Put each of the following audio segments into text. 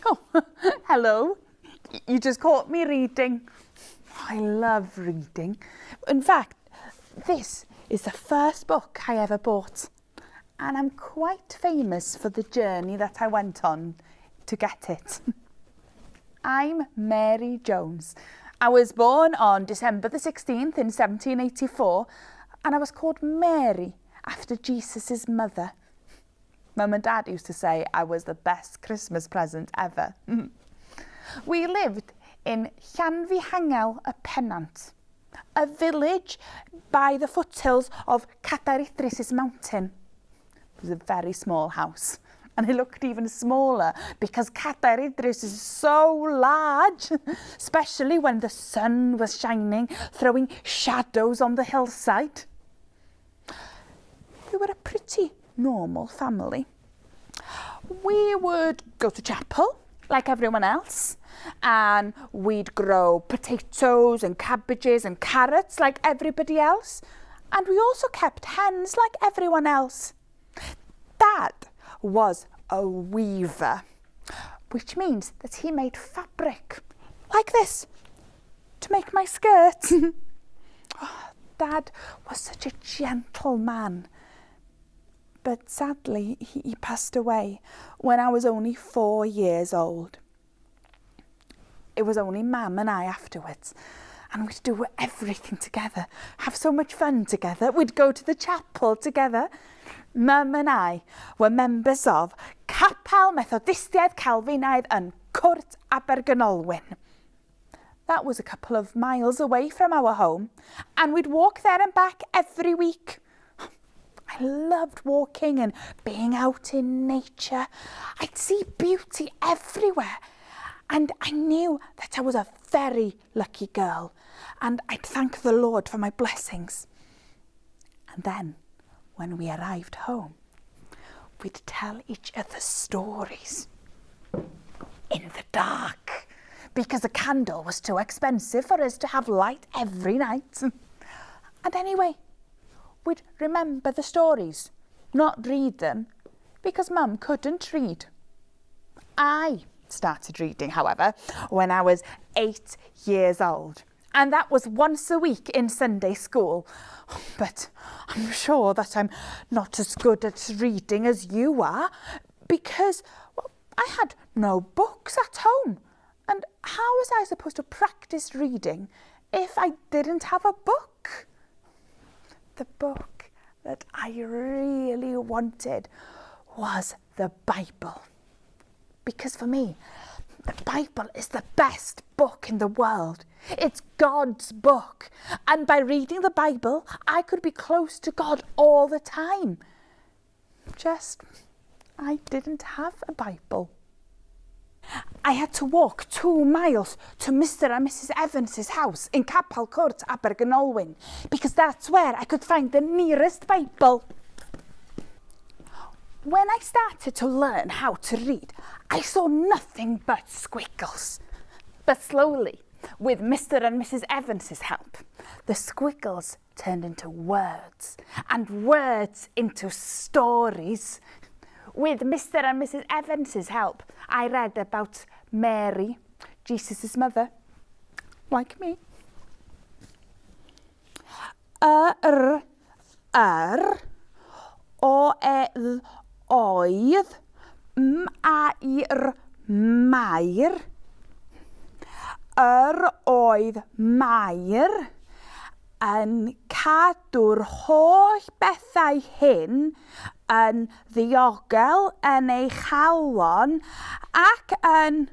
Oh, hello. You just caught me reading. I love reading. In fact, this is the first book I ever bought. And I'm quite famous for the journey that I went on to get it. I'm Mary Jones. I was born on December the 16th in 1784, and I was called Mary after Jesus' mother. Mum and Dad used to say I was the best Christmas present ever. We lived in Llanfihangel y Pennant, a village by the foothills of Cadaridris mountain. It was a very small house, and it looked even smaller because Cadaridris is so large, especially when the sun was shining, throwing shadows on the hillside. We were a pretty normal family. We would go to chapel like everyone else, and we'd grow potatoes and cabbages and carrots like everybody else, and we also kept hens like everyone else. Dad was a weaver, which means that he made fabric like this to make my skirt. Oh, Dad was such a gentle man. But sadly, he passed away when I was only 4 years old. It was only Mum and I afterwards, and we'd do everything together, have so much fun together. We'd go to the chapel together. Mum and I were members of Capel Methodistiaid Calfinaidd yn Cwrt Abergynolwyn. That was a couple of miles away from our home, and we'd walk there and back every week. I loved walking and being out in nature. I'd see beauty everywhere, and I knew that I was a very lucky girl, and I'd thank the Lord for my blessings. And then, when we arrived home, we'd tell each other stories in the dark, because a candle was too expensive for us to have light every night. And anyway, we'd remember the stories, not read them, because Mum couldn't read. I started reading, however, when I was 8 years old, and that was once a week in Sunday school. But I'm sure that I'm not as good at reading as you are, because I had no books at home. And how was I supposed to practice reading if I didn't have a book? The book that I really wanted was the Bible. Because for me, the Bible is the best book in the world. It's God's book. And by reading the Bible, I could be close to God all the time. Just, I didn't have a Bible. I had to walk 2 miles to Mr. and Mrs. Evans's house in Capel Cwrt Abergynolwyn, because that's where I could find the nearest Bible. When I started to learn how to read, I saw nothing but squiggles. But slowly, with Mr. and Mrs. Evans's help, the squiggles turned into words, and words into stories. With Mr. and Mrs. Evans's help, I read about Mary, Jesus' mother, like me. Oedd, mair, mair. Oedd mair yn cadw'r holl bethau hyn yn ddiogel yn ei chalon ac yn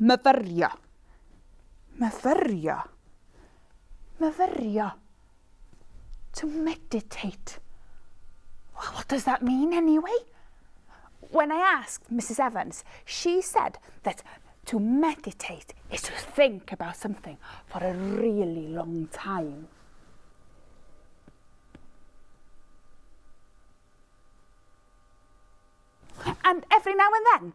myfyrio. Myfyrio. Myfyrio. To meditate. Well, what does that mean anyway? When I asked Mrs. Evans, she said that to meditate is to think about something for a really long time. And every now and then,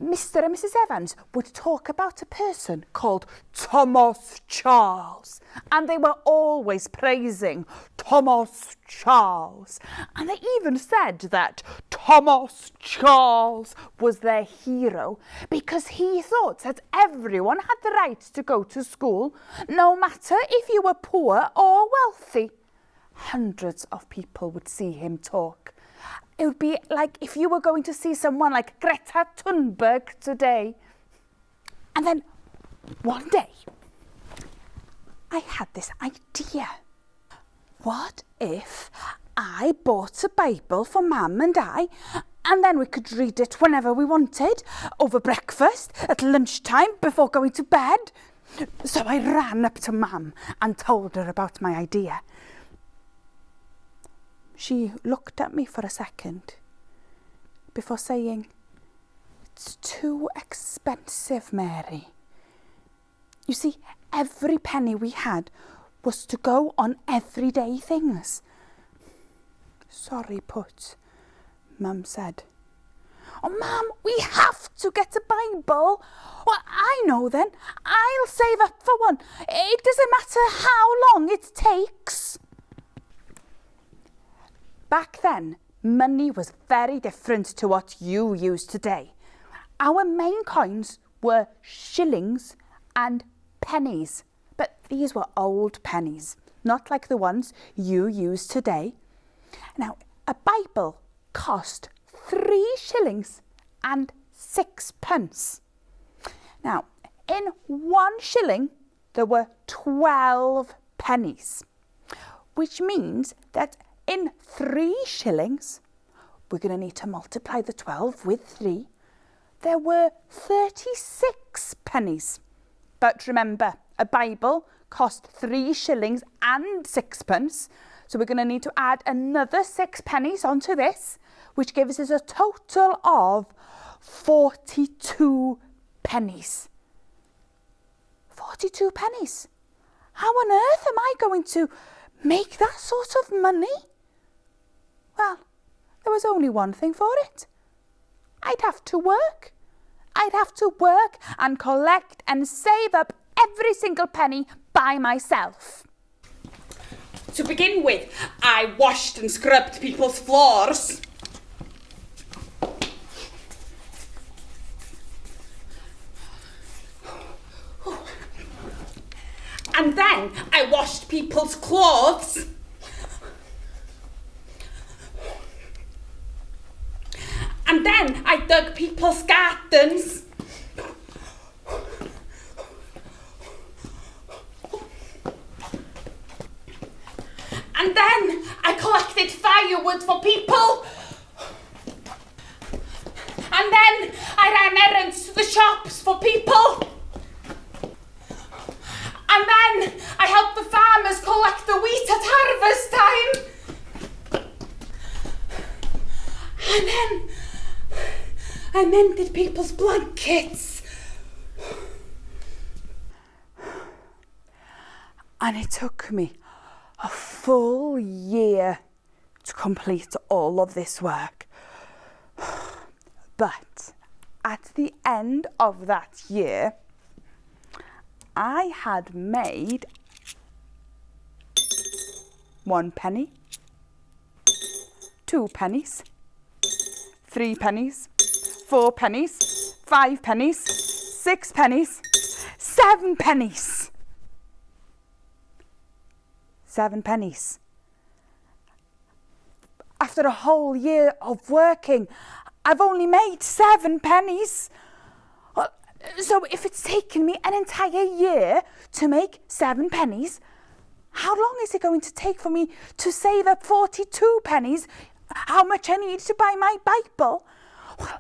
Mr. and Mrs. Evans would talk about a person called Thomas Charles. And they were always praising Thomas Charles. And they even said that Thomas Charles was their hero because he thought that everyone had the right to go to school, no matter if you were poor or wealthy. Hundreds of people would see him talk. It would be like if you were going to see someone like Greta Thunberg today. And then one day, I had this idea. What if I bought a Bible for Mum and I, and then we could read it whenever we wanted, over breakfast, at lunchtime, before going to bed? So I ran up to Mum and told her about my idea. She looked at me for a second before saying, "It's too expensive, Mary. You see, every penny we had was to go on everyday things." "Sorry, Put," Mum said. "Oh, Mum, we have to get a Bible." "Well, I know then. I'll save up for one. It doesn't matter how long it takes." Back then, money was very different to what you use today. Our main coins were shillings and pennies, but these were old pennies, not like the ones you use today. Now, a Bible cost 3 shillings and 6 pence. Now, in 1 shilling, there were 12 pennies, which means that in 3 shillings, we're going to need to multiply the 12 with 3. There were 36 pennies. But remember, a Bible cost 3 shillings and 6 pence. So we're going to need to add another 6 pennies onto this, which gives us a total of 42 pennies. 42 pennies. How on earth am I going to make that sort of money? Well, there was only one thing for it. I'd have to work. I'd have to work and collect and save up every single penny by myself. To begin with, I washed and scrubbed people's floors. And then I washed people's clothes. And then I dug people's gardens. And then I collected firewood for people. And then I ran errands to the shops for people. And then I helped the farmers collect the wheat at harvest time. And then I mended people's blankets. And it took me a full year to complete all of this work. But at the end of that year, I had made 1 penny, 2 pennies, 3 pennies, 4 pennies, 5 pennies, 6 pennies, 7 pennies. 7 pennies. After a whole year of working, I've only made 7 pennies. So if it's taken me an entire year to make 7 pennies, how long is it going to take for me to save up 42 pennies? How much I need to buy my Bible? Well,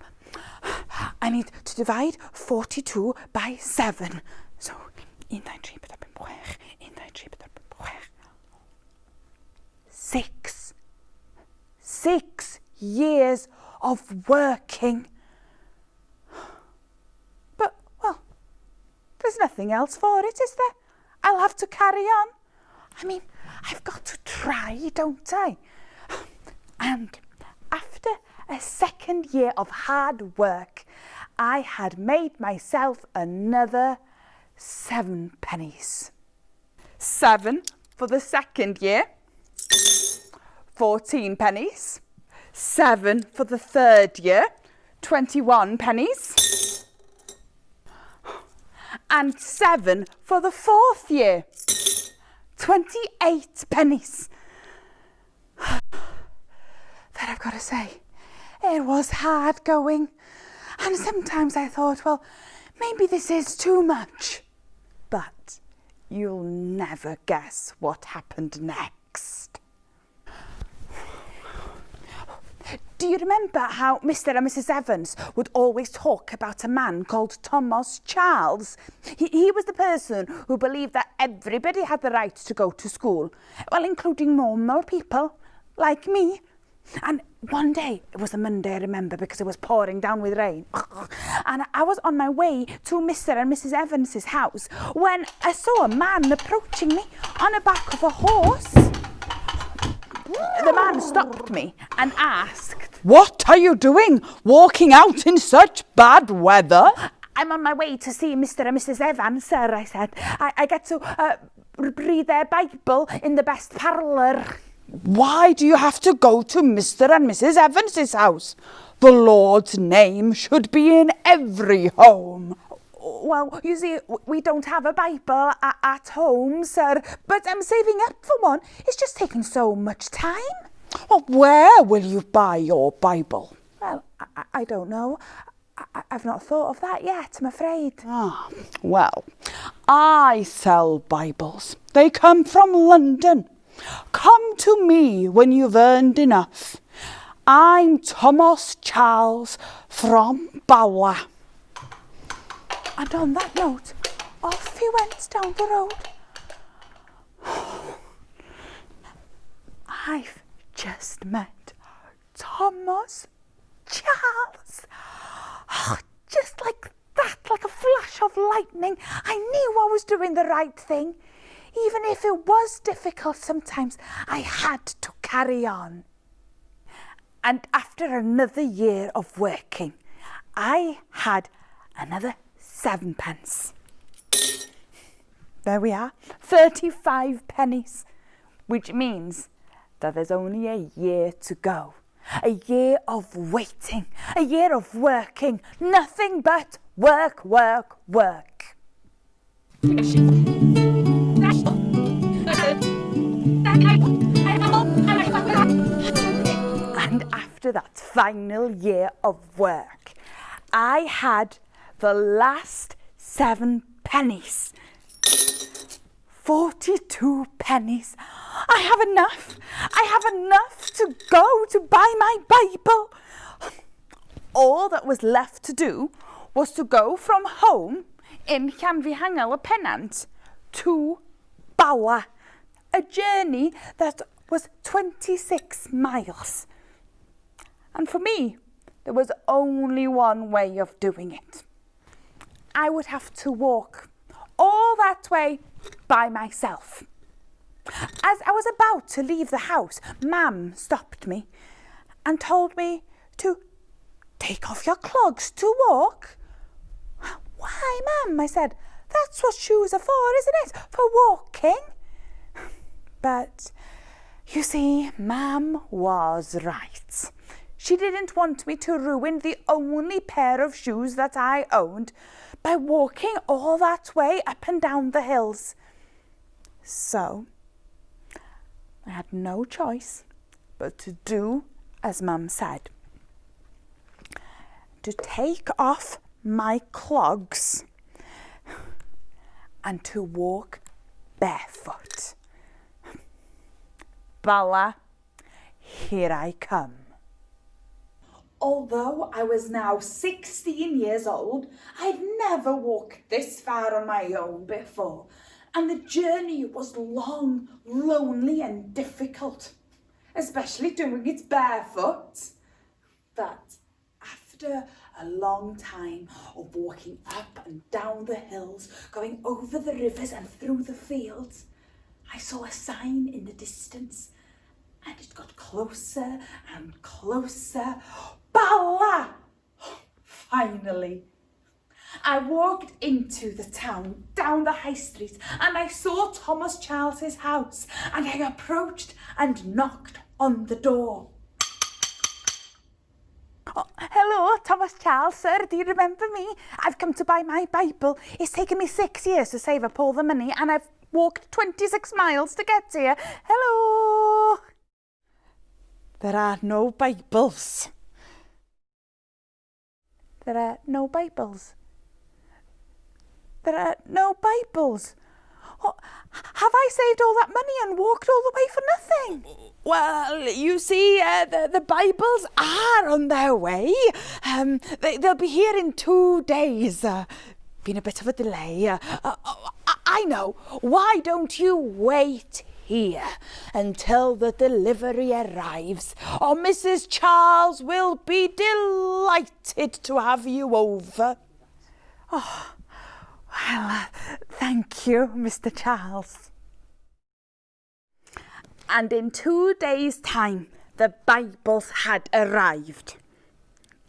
I need to divide 42 by 7. So, 6 years of working. But, well, there's nothing else for it, is there? I'll have to carry on. I mean, I've got to try, don't I? And after a second year of hard work, I had made myself another 7 pennies. 7 for the second year, 14 pennies. 7 for the third year, 21 pennies. And 7 for the fourth year, 28 pennies. That I've got to say, it was hard going. And sometimes I thought, well, maybe this is too much. But you'll never guess what happened next. Do you remember how Mr. and Mrs. Evans would always talk about a man called Thomas Charles? He was the person who believed that everybody had the right to go to school, well, including normal people like me. And one day, it was a Monday, I remember, because it was pouring down with rain. And I was on my way to Mr. and Mrs. Evans's house when I saw a man approaching me on the back of a horse. The man stopped me and asked, "What are you doing, walking out in such bad weather?" "I'm on my way to see Mr. and Mrs. Evans, sir," I said. I get to read their Bible in the best parlour. "Why do you have to go to Mr. and Mrs. Evans's house? The Lord's name should be in every home." "Well, you see, we don't have a Bible at home, sir, but I'm saving up for one. It's just taking so much time." "Well, where will you buy your Bible?" "Well, I don't know. I've not thought of that yet, I'm afraid." Well, I sell Bibles. They come from London. Come to me when you've earned enough. I'm Thomas Charles from Bala. And on that note, off he went down the road. I've just met Thomas Charles. Just like that, like a flash of lightning, I knew I was doing the right thing. Even if it was difficult sometimes, I had to carry on. And after another year of working, I had another 7 pence. There we are, 35 pennies, which means that there's only a year to go. A year of waiting, a year of working, nothing but work, work, work. And after that final year of work, I had the last 7 pennies. 42 pennies. I have enough. I have enough to go to buy my Bible. All that was left to do was to go from home in Llanfihangel y Pennant to Bala, a journey that was 26 miles. And for me, there was only one way of doing it. I would have to walk all that way by myself. As I was about to leave the house, Mam stopped me and told me to take off your clogs to walk. "Why, Mam?" I said. "That's what shoes are for, isn't it? For walking." But you see, Mam was right. She didn't want me to ruin the only pair of shoes that I owned by walking all that way up and down the hills. So I had no choice but to do as Mum said. To take off my clogs and to walk barefoot. Bala, here I come. Although I was now 16 years old, I'd never walked this far on my own before, and the journey was long, lonely and difficult, especially doing it barefoot. But after a long time of walking up and down the hills, going over the rivers and through the fields, I saw a sign in the distance, and it got closer and closer. Bala! Finally. I walked into the town, down the high street, and I saw Thomas Charles's house, and I approached and knocked on the door. Oh, hello, Thomas Charles, sir. Do you remember me? I've come to buy my Bible. It's taken me 6 years to save up all the money, and I've walked 26 miles to get here. Hello. There are no Bibles. There are no Bibles. There are no Bibles. Oh, have I saved all that money and walked all the way for nothing? Well, you see, the Bibles are on their way. They'll be here in 2 days. Been a bit of a delay. I know. Why don't you wait here until the delivery arrives? Or Mrs. Charles will be delighted to have you over. Oh, well, thank you, Mr. Charles. And in 2 days' time, the Bibles had arrived.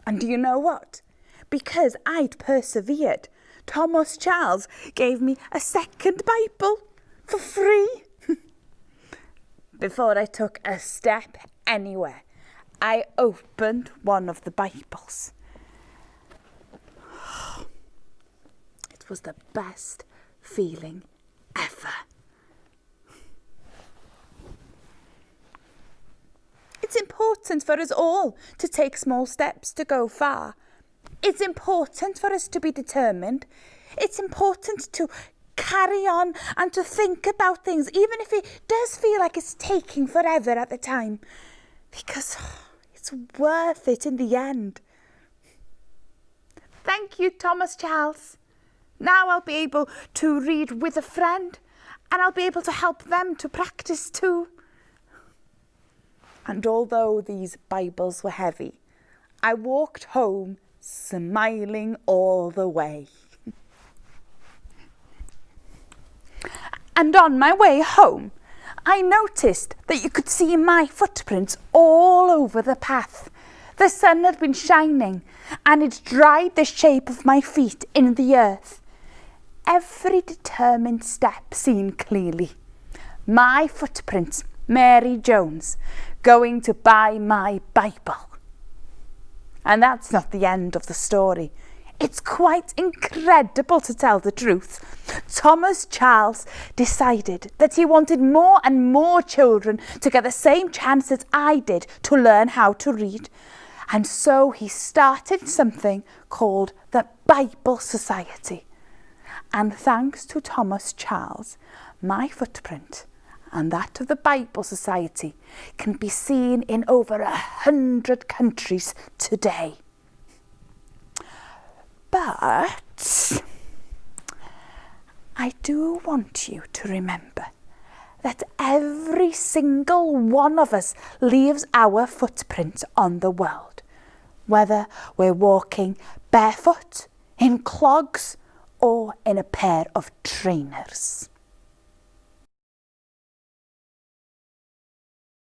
And do you know what? Because I'd persevered, Thomas Charles gave me a second Bible for free. Before I took a step anywhere, I opened one of the Bibles. It was the best feeling ever. It's important for us all to take small steps to go far. It's important for us to be determined. It's important to carry on and to think about things, even if it does feel like it's taking forever at the time, because it's worth it in the end. Thank you, Thomas Charles. Now I'll be able to read with a friend, and I'll be able to help them to practice too. And although these Bibles were heavy, I walked home smiling all the way. And on my way home, I noticed that you could see my footprints all over the path. The sun had been shining, and it dried the shape of my feet in the earth. Every determined step seen clearly. My footprints, Mary Jones, going to buy my Bible. And that's not the end of the story. It's quite incredible, to tell the truth. Thomas Charles decided that he wanted more and more children to get the same chance that I did to learn how to read. And so he started something called the Bible Society. And thanks to Thomas Charles, my footprint and that of the Bible Society can be seen in over 100 countries today. But I do want you to remember that every single one of us leaves our footprint on the world, whether we're walking barefoot, in clogs, or in a pair of trainers.